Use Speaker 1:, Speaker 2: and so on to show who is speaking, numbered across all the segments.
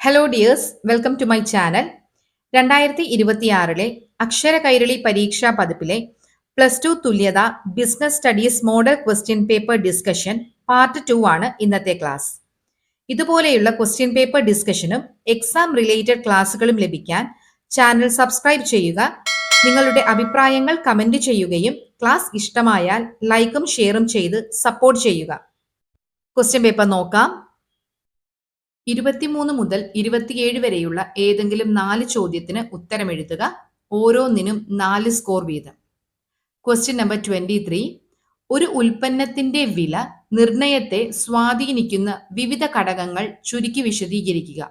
Speaker 1: Hello dears, welcome to my channel. 2026 Akshara Kairali പരീക്ഷാ പതിപ്പിലെ +2 തുല്യത business studies model question paper discussion part 2 ആണ് ഇന്നത്തെ ക്ലാസ്. ഇതുപോലെയുള്ള ക്വസ്റ്റ്യൻ പേപ്പർ ഡിസ്കഷനും എക്സാം റിലേറ്റഡ് ക്ലാസ്സുകളും ലഭിക്കാൻ ചാനൽ സബ്സ്ക്രൈബ് ചെയ്യുക. നിങ്ങളുടെ അഭിപ്രായങ്ങൾ കമന്റ് ചെയ്യുകയും ക്ലാസ് ഇഷ്ടമായാൽ ലൈക്കും ഷെയറും ചെയ്ത് സപ്പോർട്ട് ചെയ്യുക. ക്വസ്റ്റ്യൻ പേപ്പർ നോക്കാം. 23 മുതൽ 27 വരെയുള്ള ഏതെങ്കിലും 4 ചോദ്യത്തിന് ഉത്തരം എഴുതുക. ഓരോന്നിനും 4 സ്കോർ വീതം. Question number 23. ഒരു ഉൽപ്പന്നത്തിന്റെ വില നിർണയത്തെ സ്വാധീനിക്കുന്ന വിവിധ ഘടകങ്ങൾ ചുരുക്കി വിശദീകരിക്കുക.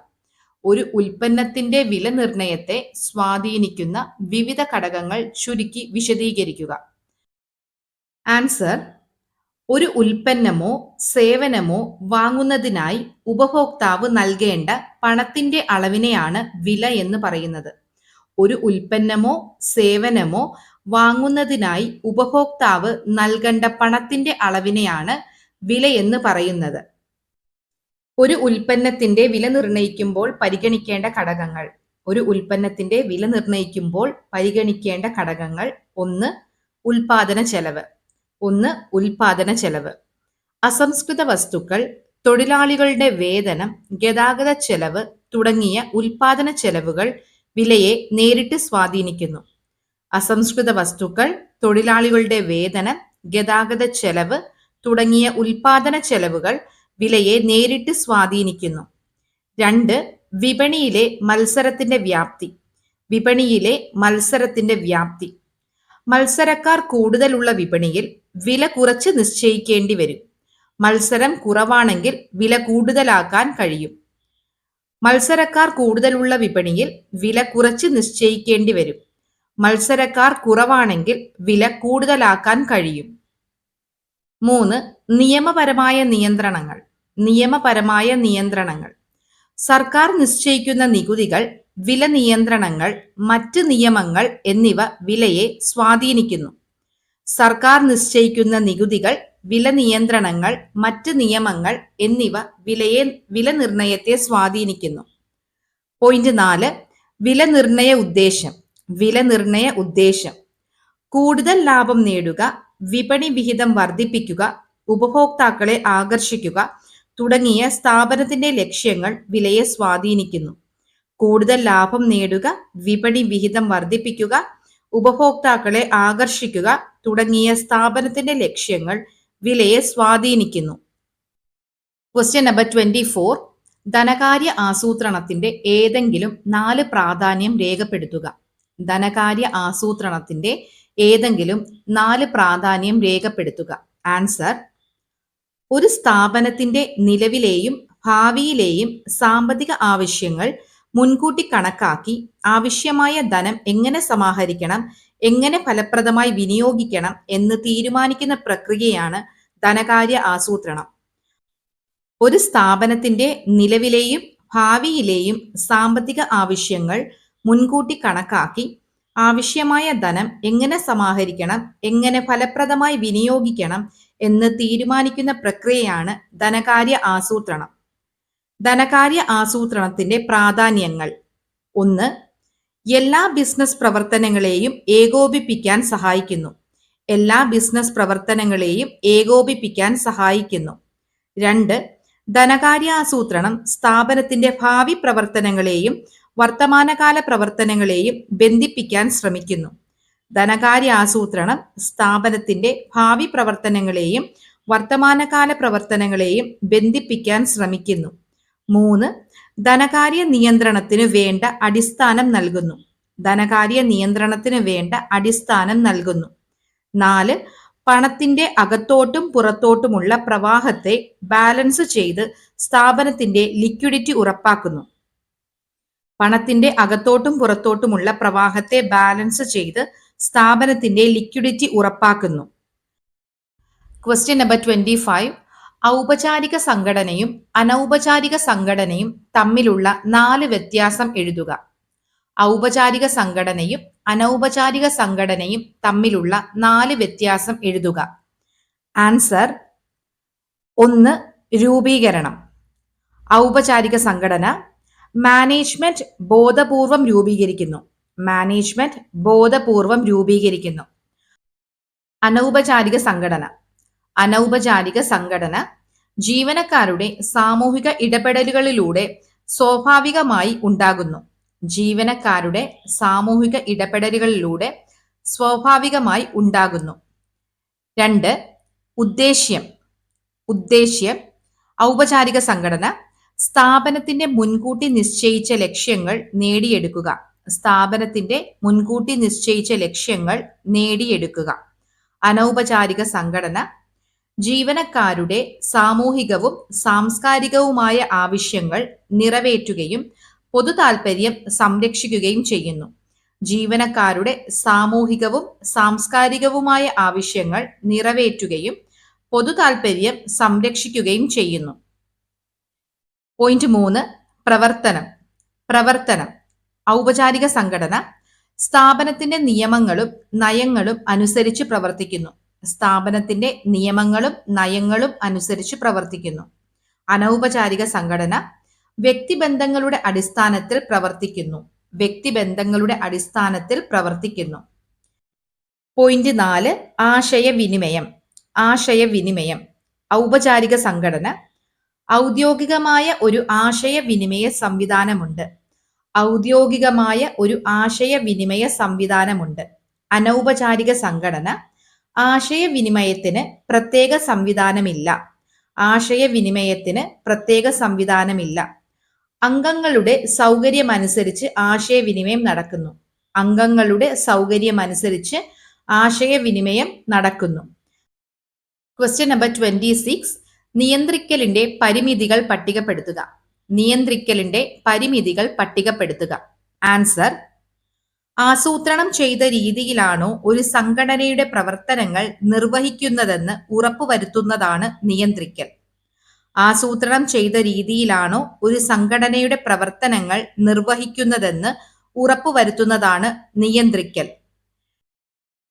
Speaker 1: ഒരു ഉൽപ്പന്നത്തിന്റെ വില നിർണയത്തെ സ്വാധീനിക്കുന്ന വിവിധ ഘടകങ്ങൾ ചുരുക്കി വിശദീകരിക്കുക. ആൻസർ: ഒരു ഉൽപ്പന്നമോ സേവനമോ വാങ്ങുന്നതിനായി ഉപഭോക്താവ് നൽകേണ്ട പണത്തിന്റെ അളവിനെയാണ് വില എന്ന് പറയുന്നത്. ഒരു ഉൽപ്പന്നമോ സേവനമോ വാങ്ങുന്നതിനായി ഉപഭോക്താവ് നൽകേണ്ട പണത്തിന്റെ അളവിനെയാണ് വില എന്ന് പറയുന്നത്. ഒരു ഉൽപ്പന്നത്തിന്റെ വില നിർണ്ണയിക്കുമ്പോൾ പരിഗണിക്കേണ്ട ഘടകങ്ങൾ. ഒരു ഉൽപ്പന്നത്തിന്റെ വില നിർണ്ണയിക്കുമ്പോൾ പരിഗണിക്കേണ്ട ഘടകങ്ങൾ: ഒന്ന് ഉൽപാദന ചെലവ്. അസംസ്കൃത വസ്തുക്കൾ, തൊഴിലാളികളുടെ വേതനം, ഗതാഗത ചെലവ് തുടങ്ങിയ ഉൽപാദന ചെലവുകൾ വിലയെ നേരിട്ട് സ്വാധീനിക്കുന്നു. അസംസ്കൃത വസ്തുക്കൾ, തൊഴിലാളികളുടെ വേതനം, ഗതാഗത ചെലവ് തുടങ്ങിയ ഉൽപാദന ചെലവുകൾ വിലയെ നേരിട്ട് സ്വാധീനിക്കുന്നു. 2. വിപണിയിലെ മത്സരത്തിന്റെ വ്യാപ്തി. മത്സരക്കാർ കൂടുതലുള്ള വിപണിയിൽ വില കുറച്ച് നിശ്ചയിക്കേണ്ടി വരും. മത്സരം കുറവാണെങ്കിൽ വില കൂടുതലാക്കാൻ കഴിയും. മത്സരക്കാർ കൂടുതലുള്ള വിപണിയിൽ വില കുറച്ച് നിശ്ചയിക്കേണ്ടി വരും. മത്സരക്കാർ കുറവാണെങ്കിൽ വില കൂടുതലാക്കാൻ കഴിയും. 3. നിയമപരമായ നിയന്ത്രണങ്ങൾ. സർക്കാർ നിശ്ചയിക്കുന്ന നികുതികൾ, വില നിയന്ത്രണങ്ങൾ, മറ്റ് നിയമങ്ങൾ എന്നിവ വിലയെ സ്വാധീനിക്കുന്നു. സർക്കാർ നിശ്ചയിക്കുന്ന നികുതികൾ, വില നിയന്ത്രണങ്ങൾ, മറ്റ് നിയമങ്ങൾ എന്നിവ വില നിർണയത്തെ സ്വാധീനിക്കുന്നു. പോയിന്റ് 4. വില നിർണയ ഉദ്ദേശം. കൂടുതൽ ലാഭം നേടുക, വിപണി വിഹിതം വർദ്ധിപ്പിക്കുക, ഉപഭോക്താക്കളെ ആകർഷിക്കുക തുടങ്ങിയ സ്ഥാപനത്തിന്റെ ലക്ഷ്യങ്ങൾ വിലയെ സ്വാധീനിക്കുന്നു. കൂടുതൽ ലാഭം നേടുക, വിപണി വിഹിതം വർദ്ധിപ്പിക്കുക, ഉപഭോക്താക്കളെ ആകർഷിക്കുക തുടങ്ങിയ സ്ഥാപനത്തിന്റെ ലക്ഷ്യങ്ങൾ വിലയെ സ്വാധീനിക്കുന്നു. Question number 24. ധനകാര്യ ആസൂത്രണത്തിന്റെ ഏതെങ്കിലും 4 പ്രാധാന്യം രേഖപ്പെടുത്തുക. ധനകാര്യ ആസൂത്രണത്തിന്റെ ഏതെങ്കിലും 4 പ്രാധാന്യം രേഖപ്പെടുത്തുക. ആൻസർ: ഒരു സ്ഥാപനത്തിന്റെ നിലവിലെയും ഭാവിയിലെയും സാമ്പത്തിക ആവശ്യങ്ങൾ മുൻകൂട്ടി കണക്കാക്കി ആവശ്യമായ ധനം എങ്ങനെ സമാഹരിക്കണം, എങ്ങനെ ഫലപ്രദമായി വിനിയോഗിക്കണം എന്ന് തീരുമാനിക്കുന്ന പ്രക്രിയയാണ് ധനകാര്യ ആസൂത്രണം. ഒരു സ്ഥാപനത്തിന്റെ നിലവിലെയും ഭാവിയിലെയും സാമ്പത്തിക ആവശ്യങ്ങൾ മുൻകൂട്ടി കണക്കാക്കി ആവശ്യമായ ധനം എങ്ങനെ സമാഹരിക്കണം, എങ്ങനെ ഫലപ്രദമായി വിനിയോഗിക്കണം എന്ന് തീരുമാനിക്കുന്ന പ്രക്രിയയാണ് ധനകാര്യ ആസൂത്രണം. ധനകാര്യ ആസൂത്രണത്തിന്റെ പ്രാധാന്യങ്ങൾ: 1. എല്ലാ ബിസിനസ് പ്രവർത്തനങ്ങളെയും ഏകോപിപ്പിക്കാൻ സഹായിക്കുന്നു. 2. ധനകാര്യാസൂത്രണം സ്ഥാപനത്തിന്റെ ഭാവി പ്രവർത്തനങ്ങളെയും വർത്തമാനകാല പ്രവർത്തനങ്ങളെയും ബന്ധിപ്പിക്കാൻ ശ്രമിക്കുന്നു. ധനകാര്യാസൂത്രണം സ്ഥാപനത്തിന്റെ ഭാവി പ്രവർത്തനങ്ങളെയും വർത്തമാനകാല പ്രവർത്തനങ്ങളെയും ബന്ധിപ്പിക്കാൻ ശ്രമിക്കുന്നു. 3. ധനകാര്യ നിയന്ത്രണത്തിന് വേണ്ട അടിസ്ഥാനം നൽകുന്നു. 4. പണത്തിന്റെ അകത്തോട്ടും പുറത്തോട്ടുമുള്ള പ്രവാഹത്തെ ബാലൻസ് ചെയ്ത് സ്ഥാപനത്തിന്റെ ലിക്വിഡിറ്റി ഉറപ്പാക്കുന്നു. Question number 25. ഔപചാരിക സംഘടനയും അനൗപചാരിക സംഘടനയും തമ്മിലുള്ള 4 വ്യത്യാസം എഴുതുക. ഔപചാരിക സംഘടനയും അനൗപചാരിക സംഘടനയും തമ്മിലുള്ള 4 വ്യത്യാസം എഴുതുക. ആൻസർ: 1. രൂപീകരണം. ഔപചാരിക സംഘടന മാനേജ്മെന്റ് ബോധപൂർവം രൂപീകരിക്കുന്നു. മാനേജ്മെന്റ് ബോധപൂർവം രൂപീകരിക്കുന്നു. അനൗപചാരിക സംഘടന. അനൗപചാരിക സംഘടന ജീവനക്കാരുടെ സാമൂഹിക ഇടപെടലുകളിലൂടെ സ്വാഭാവികമായി ഉണ്ടാകുന്നു. ജീവനക്കാരുടെ സാമൂഹിക ഇടപെടലുകളിലൂടെ സ്വാഭാവികമായി ഉണ്ടാകുന്നു. 2. ഉദ്ദേശ്യം. ഉദ്ദേശ്യം ഔപചാരിക സംഘടന സ്ഥാപനത്തിന്റെ മുൻകൂട്ടി നിശ്ചയിച്ച ലക്ഷ്യങ്ങൾ നേടിയെടുക്കുക. സ്ഥാപനത്തിന്റെ മുൻകൂട്ടി നിശ്ചയിച്ച ലക്ഷ്യങ്ങൾ നേടിയെടുക്കുക. അനൗപചാരിക സംഘടന ജീവനക്കാരുടെ സാമൂഹികവും സാംസ്കാരികവുമായ ആവശ്യങ്ങൾ നിറവേറ്റുകയും പൊതു താൽപര്യം സംരക്ഷിക്കുകയും ചെയ്യുന്നു. ജീവനക്കാരുടെ സാമൂഹികവും സാംസ്കാരികവുമായ ആവശ്യങ്ങൾ നിറവേറ്റുകയും പൊതു താൽപര്യം സംരക്ഷിക്കുകയും ചെയ്യുന്നു. പോയിന്റ് 3. പ്രവർത്തനം. പ്രവർത്തനം ഔപചാരിക സംഘടന സ്ഥാപനത്തിന്റെ നിയമങ്ങളും നയങ്ങളും അനുസരിച്ച് പ്രവർത്തിക്കുന്നു. സ്ഥാപനത്തിന്റെ നിയമങ്ങളും നയങ്ങളും അനുസരിച്ച് പ്രവർത്തിക്കുന്നു. അനൗപചാരിക സംഘടന വ്യക്തിബന്ധങ്ങളുടെ അടിസ്ഥാനത്തിൽ പ്രവർത്തിക്കുന്നു. വ്യക്തിബന്ധങ്ങളുടെ അടിസ്ഥാനത്തിൽ പ്രവർത്തിക്കുന്നു. പോയിന്റ് 4. ആശയവിനിമയം. ആശയവിനിമയം ഔപചാരിക സംഘടന ഔദ്യോഗികമായ ഒരു ആശയവിനിമയ സംവിധാനമുണ്ട്. ഔദ്യോഗികമായ ഒരു ആശയവിനിമയ സംവിധാനമുണ്ട്. അനൗപചാരിക സംഘടന ആശയവിനിമയത്തിന് പ്രത്യേക സംവിധാനമില്ല. ആശയവിനിമയത്തിന് പ്രത്യേക സംവിധാനമില്ല. അംഗങ്ങളുടെ സൗകര്യമനുസരിച്ച് ആശയവിനിമയം നടക്കുന്നു. അംഗങ്ങളുടെ സൗകര്യമനുസരിച്ച് ആശയവിനിമയം നടക്കുന്നു. Question number 26. നിയന്ത്രിക്കലിന്റെ പരിമിതികൾ പട്ടികപ്പെടുത്തുക. നിയന്ത്രിക്കലിന്റെ പരിമിതികൾ പട്ടികപ്പെടുത്തുക. ആൻസർ: ആസൂത്രണം ചെയ്ത രീതിയിലാണോ ഒരു സംഘടനയുടെ പ്രവർത്തനങ്ങൾ നിർവഹിക്കുന്നതെന്ന് ഉറപ്പുവരുത്തുന്നതാണ് നിയന്ത്രിക്കൽ. ആസൂത്രണം ചെയ്ത രീതിയിലാണോ ഒരു സംഘടനയുടെ പ്രവർത്തനങ്ങൾ നിർവഹിക്കുന്നതെന്ന് ഉറപ്പുവരുത്തുന്നതാണ് നിയന്ത്രിക്കൽ.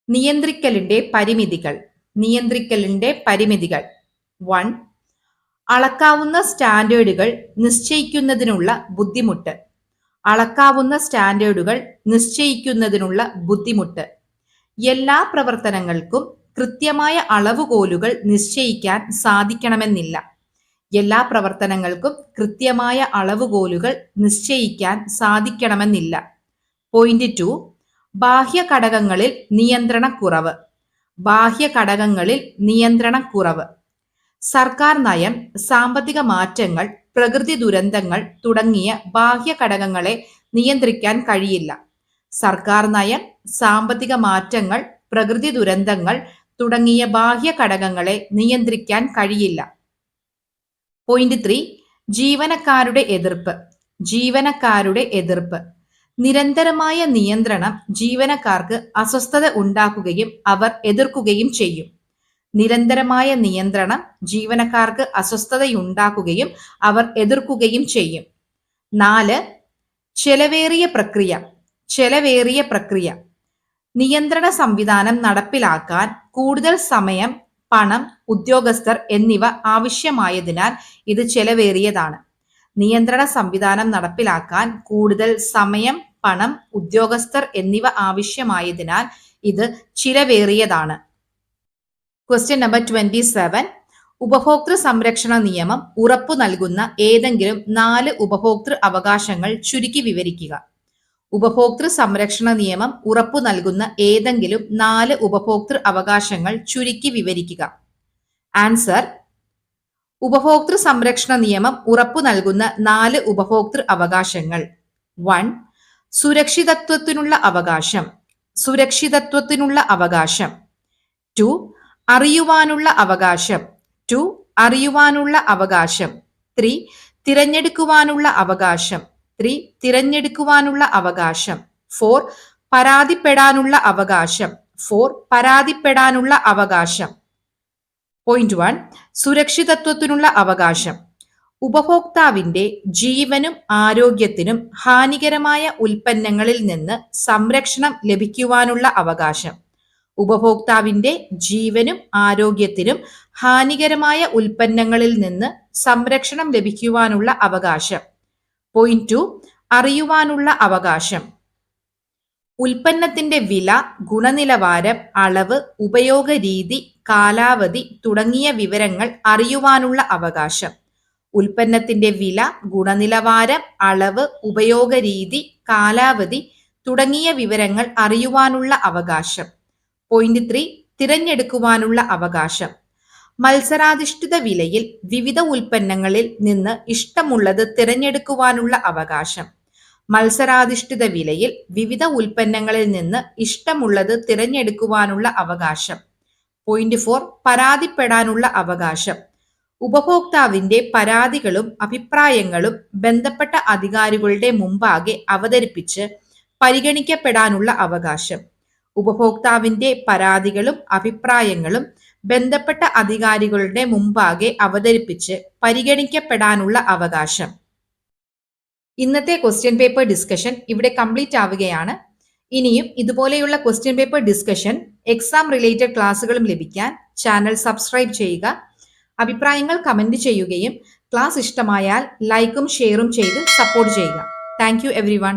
Speaker 1: നിയന്ത്രിക്കലിന്റെ പരിമിതികൾ. നിയന്ത്രിക്കലിന്റെ പരിമിതികൾ. 1. അളക്കാവുന്ന സ്റ്റാൻഡേർഡുകൾ നിശ്ചയിക്കുന്നതിനുള്ള ബുദ്ധിമുട്ട്. അളക്കാവുന്ന സ്റ്റാൻഡേർഡുകൾ നിശ്ചയിക്കുന്നതിനുള്ള ബുദ്ധിമുട്ട്. എല്ലാ പ്രവർത്തനങ്ങൾക്കും കൃത്യമായ അളവുകോലുകൾ നിശ്ചയിക്കാൻ സാധിക്കണമെന്നില്ല. എല്ലാ പ്രവർത്തനങ്ങൾക്കും കൃത്യമായ അളവുകോലുകൾ നിശ്ചയിക്കാൻ സാധിക്കണമെന്നില്ല. പോയിന്റ് 2. ബാഹ്യ ഘടകങ്ങളിൽ നിയന്ത്രണക്കുറവ്. ബാഹ്യ ഘടകങ്ങളിൽ നിയന്ത്രണക്കുറവ്. സർക്കാർ നയം, സാമ്പത്തിക മാറ്റങ്ങൾ, പ്രകൃതി ദുരന്തങ്ങൾ തുടങ്ങിയ ബാഹ്യ ഘടകങ്ങളെ നിയന്ത്രിക്കാൻ കഴിയില്ല. സർക്കാർ നയം, സാമ്പത്തിക മാറ്റങ്ങൾ, പ്രകൃതി ദുരന്തങ്ങൾ തുടങ്ങിയ ബാഹ്യ ഘടകങ്ങളെ നിയന്ത്രിക്കാൻ കഴിയില്ല. പോയിന്റ് 3. ജീവനക്കാരുടെ എതിർപ്പ്. ജീവനക്കാരുടെ എതിർപ്പ്. നിരന്തരമായ നിയന്ത്രണം ജീവനക്കാർക്ക് അസ്വസ്ഥത ഉണ്ടാക്കുകയും അവർ എതിർക്കുകയും ചെയ്യും. നിരന്തരമായ നിയന്ത്രണം ജീവനക്കാർക്ക് അസ്വസ്ഥതയുണ്ടാക്കുകയും അവർ എതിർക്കുകയും ചെയ്യും. 4. ചെലവേറിയ പ്രക്രിയ. ചെലവേറിയ പ്രക്രിയ. നിയന്ത്രണ സംവിധാനം നടപ്പിലാക്കാൻ കൂടുതൽ സമയം, പണം, ഉദ്യോഗസ്ഥർ എന്നിവ ആവശ്യമായതിനാൽ ഇത് ചെലവേറിയതാണ്. നിയന്ത്രണ സംവിധാനം നടപ്പിലാക്കാൻ കൂടുതൽ സമയം, പണം, ഉദ്യോഗസ്ഥർ എന്നിവ ആവശ്യമായതിനാൽ ഇത് ചിലവേറിയതാണ്. Question number 27. ഉപഭോക്തൃ സംരക്ഷണ നിയമം ഉറപ്പു നൽകുന്ന ഏതെങ്കിലും 4 ഉപഭോക്തൃ അവകാശങ്ങൾ ചുരുക്കി വിവരിക്കുക. ഉപഭോക്തൃ സംരക്ഷണ നിയമം ഉറപ്പു നൽകുന്ന ഏതെങ്കിലും 4 ഉപഭോക്തൃ അവകാശങ്ങൾ ചുരുക്കി വിവരിക്കുക. ആൻസർ: ഉപഭോക്തൃ സംരക്ഷണ നിയമം ഉറപ്പു നൽകുന്ന 4 ഉപഭോക്തൃ അവകാശങ്ങൾ. 1. സുരക്ഷിതത്വത്തിനുള്ള അവകാശം. സുരക്ഷിതത്വത്തിനുള്ള അവകാശം. 2. അറിയുവാനുള്ള അവകാശം. 2. അറിയുവാനുള്ള അവകാശം. 3. തിരഞ്ഞെടുക്കുവാനുള്ള അവകാശം. 3. തിരഞ്ഞെടുക്കുവാനുള്ള അവകാശം. 4. പരാതിപ്പെടാനുള്ള അവകാശം. 4. പരാതിപ്പെടാനുള്ള അവകാശം. പോയിന്റ് 1. സുരക്ഷിതത്വത്തിനുള്ള അവകാശം. ഉപഭോക്താവിന്റെ ജീവനും ആരോഗ്യത്തിനും ഹാനികരമായ ഉൽപ്പന്നങ്ങളിൽ നിന്ന് സംരക്ഷണം ലഭിക്കുവാനുള്ള അവകാശം. ഉപഭോക്താവിന്റെ ജീവനും ആരോഗ്യത്തിനും ഹാനികരമായ ഉൽപ്പന്നങ്ങളിൽ നിന്ന് സംരക്ഷണം ലഭിക്കുവാനുള്ള അവകാശം. പോയിന്റ് 2 അറിയുവാനുള്ള അവകാശം. ഉൽപ്പന്നത്തിന്റെ വില, ഗുണനിലവാരം, അളവ്, ഉപയോഗ രീതി, കാലാവധി തുടങ്ങിയ വിവരങ്ങൾ അറിയുവാനുള്ള അവകാശം. ഉൽപ്പന്നത്തിന്റെ വില, ഗുണനിലവാരം, അളവ്, ഉപയോഗ രീതി, കാലാവധി തുടങ്ങിയ വിവരങ്ങൾ അറിയുവാനുള്ള അവകാശം. പോയിന്റ് 3 തിരഞ്ഞെടുക്കുവാനുള്ള അവകാശം. മത്സരാധിഷ്ഠിത വിലയിൽ വിവിധ ഉൽപ്പന്നങ്ങളിൽ നിന്ന് ഇഷ്ടമുള്ളത് തിരഞ്ഞെടുക്കുവാനുള്ള അവകാശം. മത്സരാധിഷ്ഠിത വിലയിൽ വിവിധ ഉൽപ്പന്നങ്ങളിൽ നിന്ന് ഇഷ്ടമുള്ളത് തിരഞ്ഞെടുക്കുവാനുള്ള അവകാശം. പോയിന്റ് 4 പരാതിപ്പെടാനുള്ള അവകാശം. ഉപഭോക്താവിന്റെ പരാതികളും അഭിപ്രായങ്ങളും ബന്ധപ്പെട്ട അധികാരികളുടെ മുമ്പാകെ അവതരിപ്പിച്ച് പരിഗണിക്കപ്പെടാനുള്ള അവകാശം. ഉപഭോക്താവിന്റെ പരാതികളും അഭിപ്രായങ്ങളും ബന്ധപ്പെട്ട അധികാരികളുടെ മുമ്പാകെ അവതരിപ്പിച്ച് പരിഗണിക്കപ്പെടാനുള്ള അവകാശം. ഇന്നത്തെ ക്വസ്റ്റ്യൻ പേപ്പർ ഡിസ്കഷൻ ഇവിടെ കംപ്ലീറ്റ് ആവുകയാണ്. ഇനിയും ഇതുപോലെയുള്ള question paper discussion, exam related ക്ലാസ്സുകളും ലഭിക്കാൻ ചാനൽ സബ്സ്ക്രൈബ് ചെയ്യുക. അഭിപ്രായങ്ങൾ കമന്റ് ചെയ്യുകയും ക്ലാസ് ഇഷ്ടമായാൽ ലൈക്കും ഷെയറും ചെയ്ത് സപ്പോർട്ട് ചെയ്യുക. Thank you everyone.